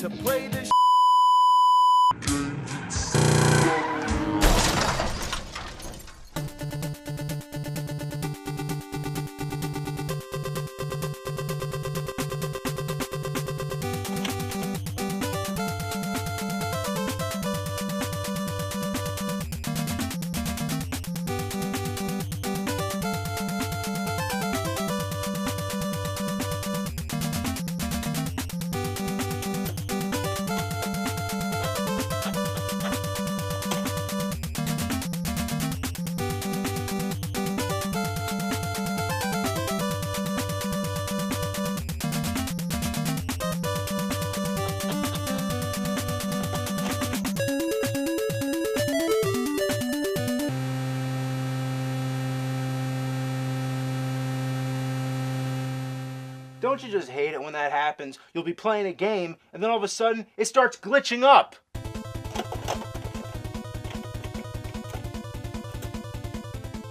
to play this. Don't you just hate it when that happens? You'll be playing a game, and then all of a sudden, it starts glitching up.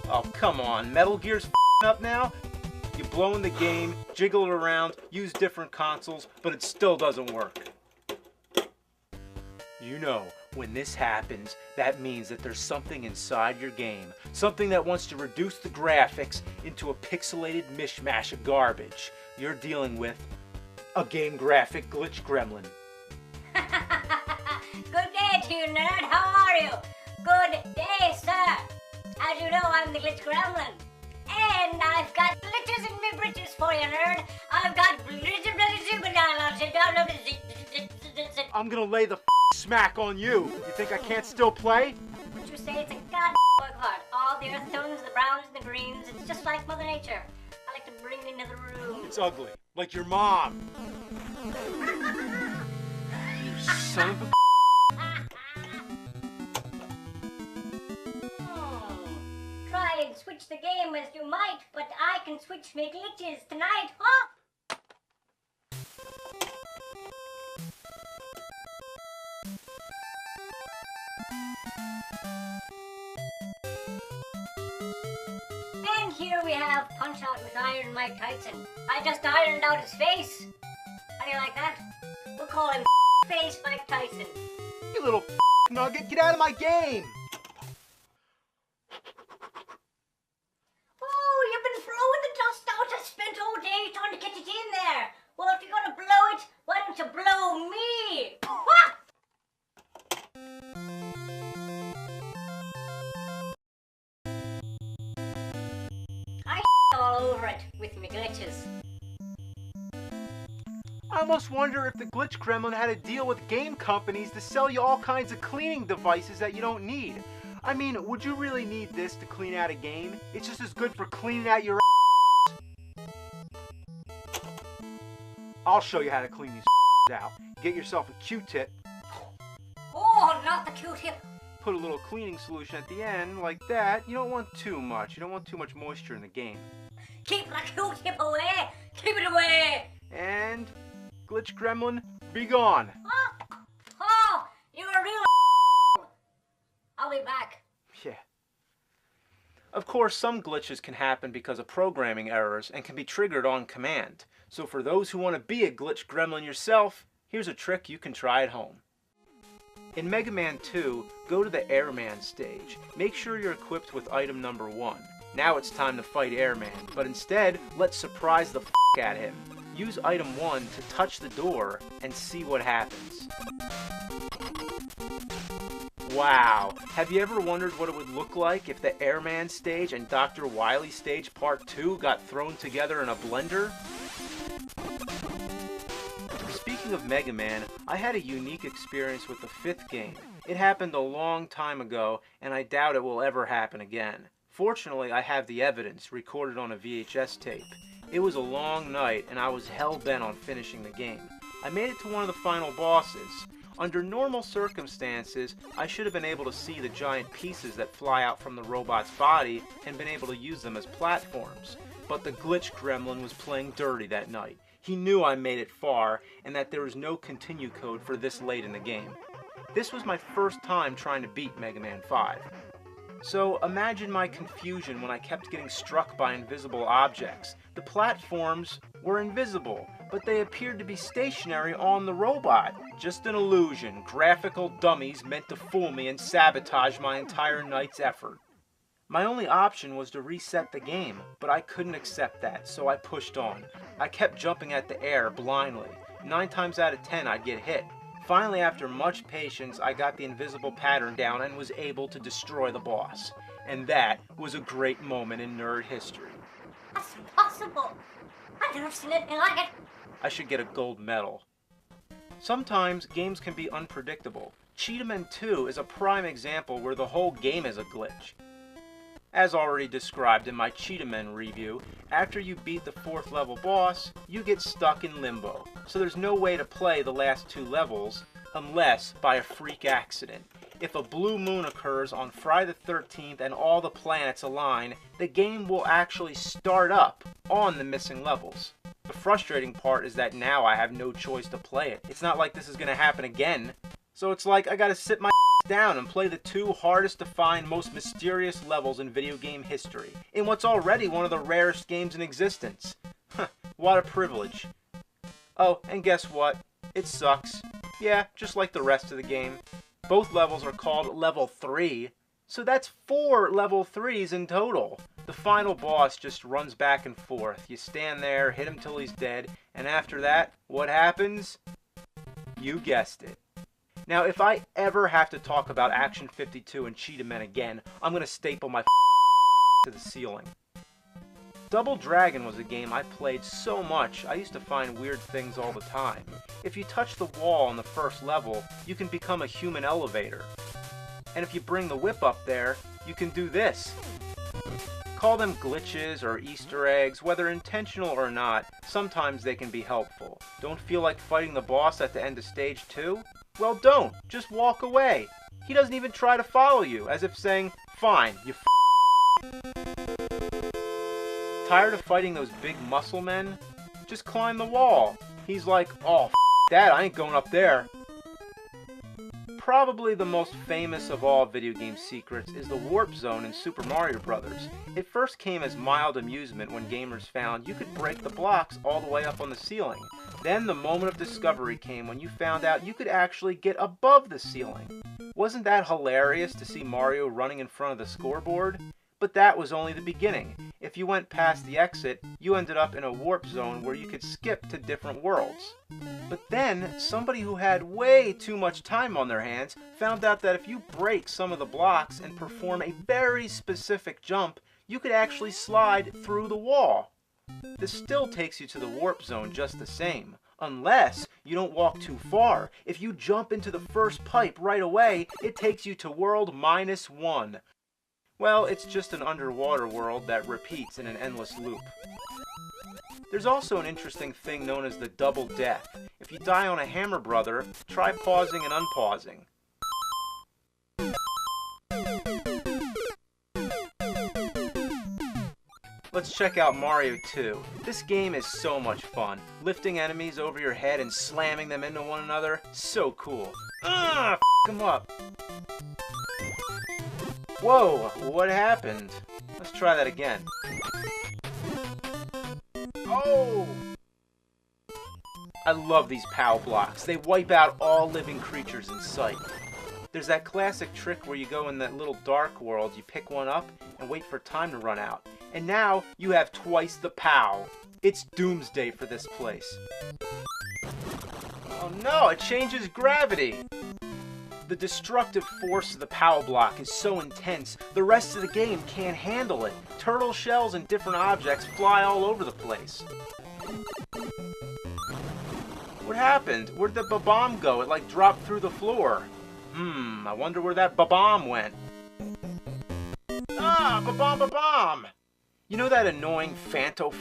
Oh, come on. Metal Gear's up now? You blow in the game, jiggle it around, use different consoles, but it still doesn't work. You know, when this happens, that means that there's something inside your game. Something that wants to reduce the graphics into a pixelated mishmash of garbage. You're dealing with a game graphic glitch gremlin. Good day to you, nerd. How are you? Good day, sir. As you know, I'm the glitch gremlin. And I've got glitches in my britches for you, nerd. I've got I'm gonna lay the smack on you. You think I can't still play? Would you say it's a god work hard? All the earth tones, the browns, and the greens. It's just like Mother Nature. I like to bring it into the room. It's ugly. Like your mom. You son of a... Try and switch the game as you might, but I can switch my glitches tonight, huh? And here we have Punch Out with Iron Mike Tyson. I just ironed out his face. How do you like that? We'll call him Face Mike Tyson. You little nugget, get out of my game! Oh, you've been throwing the dust out. I spent all day trying to get it in there. Well, if you're gonna blow it, why don't you blow me? Ha! I all over it with me glitches. I almost wonder if the glitch gremlin had a deal with game companies to sell you all kinds of cleaning devices that you don't need. I mean, would you really need this to clean out a game? It's just as good for cleaning out your I'll show you how to clean these out. Get yourself a Q-tip. Oh, not the Q-tip. Put a little cleaning solution at the end, like that. You don't want too much. You don't want too much moisture in the game. Keep the Q-tip away. Keep it away. And glitch gremlin, be gone. Oh, you're a real I'll be back. Yeah. Of course, some glitches can happen because of programming errors and can be triggered on command. So for those who want to be a glitch gremlin yourself, here's a trick you can try at home. In Mega Man 2, go to the Airman stage. Make sure you're equipped with item number 1. Now it's time to fight Airman, but instead, let's surprise the at him. Use item 1 to touch the door and see what happens. Wow, have you ever wondered what it would look like if the Airman stage and Dr. Wily stage part 2 got thrown together in a blender? Speaking of Mega Man, I had a unique experience with the 5th game. It happened a long time ago, and I doubt it will ever happen again. Fortunately, I have the evidence recorded on a VHS tape. It was a long night, and I was hell-bent on finishing the game. I made it to one of the final bosses. Under normal circumstances, I should have been able to see the giant pieces that fly out from the robot's body and been able to use them as platforms. But the glitch gremlin was playing dirty that night. He knew I made it far, and that there was no continue code for this late in the game. This was my first time trying to beat Mega Man 5. So imagine my confusion when I kept getting struck by invisible objects. The platforms were invisible, but they appeared to be stationary on the robot. Just an illusion, graphical dummies meant to fool me and sabotage my entire night's effort. My only option was to reset the game, but I couldn't accept that, so I pushed on. I kept jumping at the air blindly. 9 times out of 10 I'd get hit. Finally, after much patience, I got the invisible pattern down and was able to destroy the boss. And that was a great moment in nerd history. That's impossible. I've never seen anything like it. I should get a gold medal. Sometimes games can be unpredictable. Cheetah 2 is a prime example where the whole game is a glitch. As already described in my Cheetah review, after you beat the 4th level boss, you get stuck in limbo. So there's no way to play the last 2 levels unless by a freak accident. If a blue moon occurs on Friday the 13th and all the planets align, the game will actually start up on the missing levels. The frustrating part is that now I have no choice to play it. It's not like this is going to happen again. So it's like I gotta sit my down and play the 2 hardest to find, most mysterious levels in video game history, in what's already one of the rarest games in existence. What a privilege. Oh, and guess what? It sucks. Yeah, just like the rest of the game. Both levels are called level 3, so that's 4 level 3s in total. The final boss just runs back and forth. You stand there, hit him till he's dead, and after that, what happens? You guessed it. Now, if I ever have to talk about Action 52 and Cheetah Men again, I'm gonna staple my to the ceiling. Double Dragon was a game I played so much, I used to find weird things all the time. If you touch the wall on the first level, you can become a human elevator. And if you bring the whip up there, you can do this. Call them glitches or Easter eggs, whether intentional or not, sometimes they can be helpful. Don't feel like fighting the boss at the end of stage 2? Well, don't. Just walk away. He doesn't even try to follow you, as if saying, fine, you Tired of fighting those big muscle men? Just climb the wall. He's like, oh, that, I ain't going up there. Probably the most famous of all video game secrets is the warp zone in Super Mario Bros. It first came as mild amusement when gamers found you could break the blocks all the way up on the ceiling. Then the moment of discovery came when you found out you could actually get above the ceiling. Wasn't that hilarious to see Mario running in front of the scoreboard? But that was only the beginning. If you went past the exit, you ended up in a warp zone where you could skip to different worlds. But then, somebody who had way too much time on their hands found out that if you break some of the blocks and perform a very specific jump, you could actually slide through the wall. This still takes you to the warp zone just the same. Unless you don't walk too far. If you jump into the first pipe right away, it takes you to world -1. Well, it's just an underwater world that repeats in an endless loop. There's also an interesting thing known as the double death. If you die on a Hammer Brother, try pausing and unpausing. Let's check out Mario 2. This game is so much fun. Lifting enemies over your head and slamming them into one another, so cool. F them up. Whoa, what happened? Let's try that again. Oh! I love these POW blocks. They wipe out all living creatures in sight. There's that classic trick where you go in that little dark world, you pick one up and wait for time to run out. And now you have twice the POW. It's doomsday for this place. Oh no, it changes gravity! The destructive force of the POW block is so intense, the rest of the game can't handle it. Turtle shells and different objects fly all over the place. What happened? Where'd the ba-bomb go? It like dropped through the floor. I wonder where that ba-bomb went. Ah, ba-bomb, ba-bomb! You know that annoying Phanto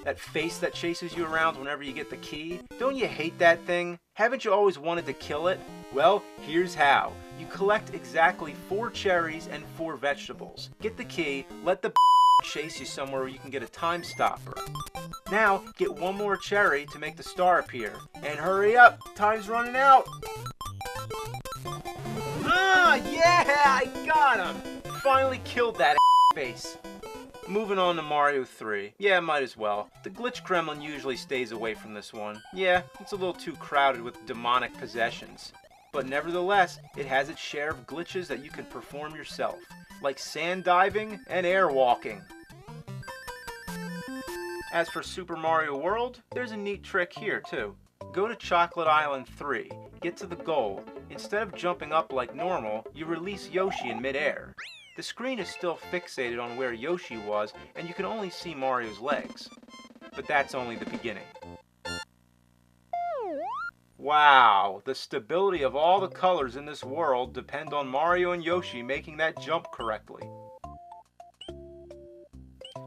that face that chases you around whenever you get the key? Don't you hate that thing? Haven't you always wanted to kill it? Well, here's how. You collect exactly 4 cherries and 4 vegetables. Get the key, let the chase you somewhere where you can get a time stopper. Now, get 1 more cherry to make the star appear. And hurry up, time's running out! Ah, yeah, I got him! Finally killed that face. Moving on to Mario 3. Yeah, might as well. The Glitch Gremlin usually stays away from this one. Yeah, it's a little too crowded with demonic possessions. But nevertheless, it has its share of glitches that you can perform yourself, like sand diving and air walking. As for Super Mario World, there's a neat trick here too. Go to Chocolate Island 3, get to the goal. Instead of jumping up like normal, you release Yoshi in midair. The screen is still fixated on where Yoshi was, and you can only see Mario's legs. But that's only the beginning. Wow, the stability of all the colors in this world depend on Mario and Yoshi making that jump correctly.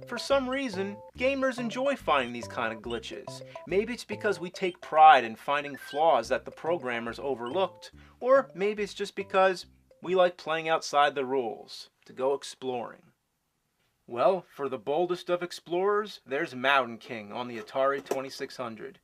For some reason, gamers enjoy finding these kind of glitches. Maybe it's because we take pride in finding flaws that the programmers overlooked, or maybe it's just because we like playing outside the rules, to go exploring. Well, for the boldest of explorers, there's Mountain King on the Atari 2600.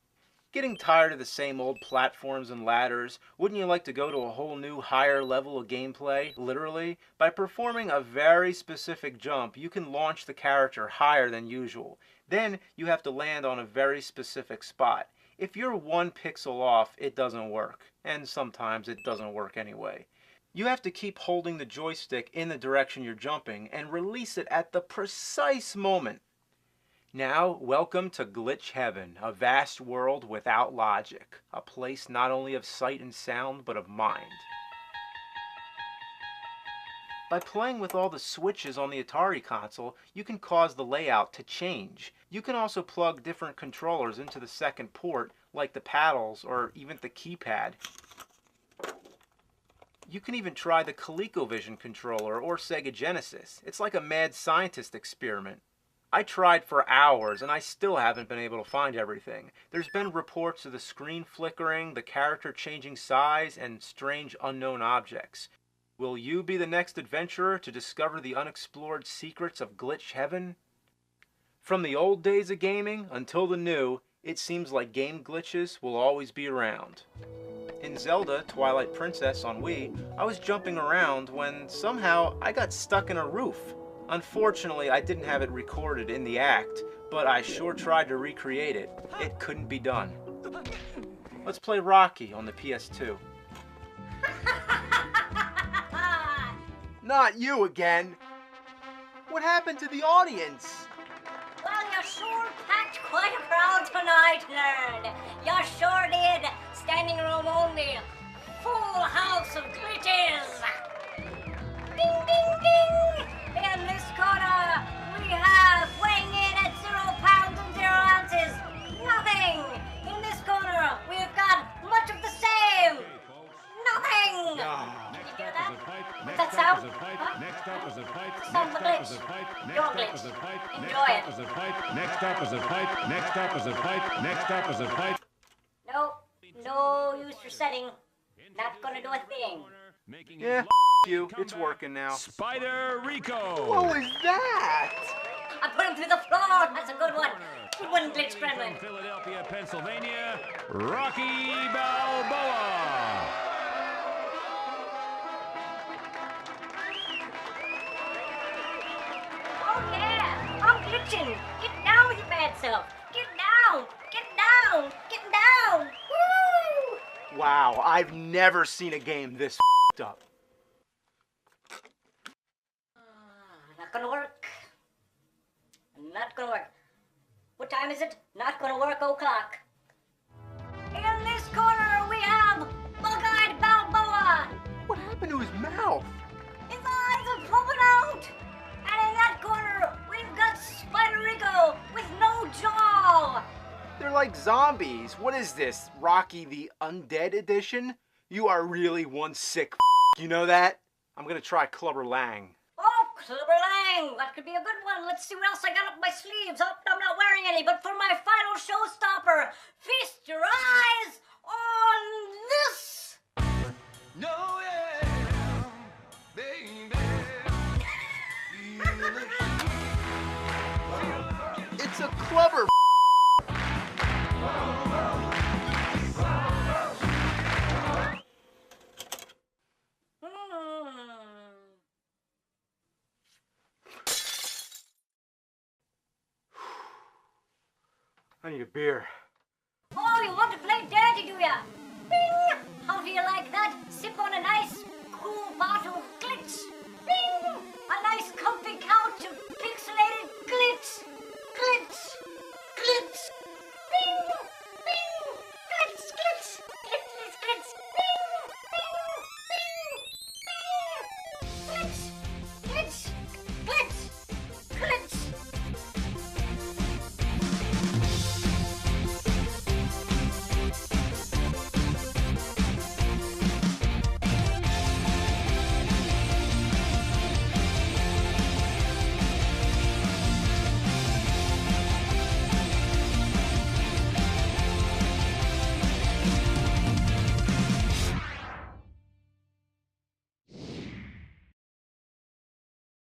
Getting tired of the same old platforms and ladders, wouldn't you like to go to a whole new higher level of gameplay, literally? By performing a very specific jump, you can launch the character higher than usual. Then you have to land on a very specific spot. If you're 1 pixel off, it doesn't work. And sometimes it doesn't work anyway. You have to keep holding the joystick in the direction you're jumping and release it at the precise moment. Now, welcome to Glitch Heaven, a vast world without logic, a place not only of sight and sound, but of mind. By playing with all the switches on the Atari console, you can cause the layout to change. You can also plug different controllers into the second port, like the paddles or even the keypad. You can even try the ColecoVision controller or Sega Genesis. It's like a mad scientist experiment. I tried for hours and I still haven't been able to find everything. There's been reports of the screen flickering, the character changing size, and strange unknown objects. Will you be the next adventurer to discover the unexplored secrets of Glitch Heaven? From the old days of gaming until the new, it seems like game glitches will always be around. In Zelda Twilight Princess on Wii, I was jumping around when somehow I got stuck in a roof. Unfortunately, I didn't have it recorded in the act, but I sure tried to recreate it. It couldn't be done. Let's play Rocky on the PS2. Not you again! What happened to the audience? Well, you sure packed quite a crowd tonight, nerd. You sure did. Standing room only. Full house of glitches. Ding, ding, ding! In this corner, we have weighing in at 0 pounds and 0 ounces. Nothing. In this corner, we've got much of the same. Nothing. Did you hear that? What's that sound? Huh? Next up is a pipe. The sound of a glitch. Your glitch. Enjoy it. Next up is a pipe. Next up is a pipe. Next up is a pipe. No use for setting. Not gonna do a thing. Yeah, you. It's working now. Spider Rico. What was that? I put him through the floor. That's a good one. Good one, Glitch Gremlin. From Philadelphia, Pennsylvania, Rocky Balboa. Oh yeah, I'm glitching. Get down with your bad self. Get down. Get down. Get down. Woo! Wow, I've never seen a game this f***ed up. Not gonna work. Not gonna work. What time is it? Not gonna work, o'clock. In this corner, we have Bug-Eyed Balboa. What happened to his mouth? His eyes are popping out. And in that corner, we've got Spider Rico with no jaw. They're like zombies. What is this, Rocky the Undead Edition? You are really one sick f***. You know that? I'm gonna try Clubber Lang. Oh, Clubber Lang. That could be a good one. Let's see what else I got up my sleeves. Oh, I'm not wearing any, but for my final showstopper, feast your eyes on this. No, yeah, baby. It's a Clubber I need a beer. Oh, you want to play daddy, do ya?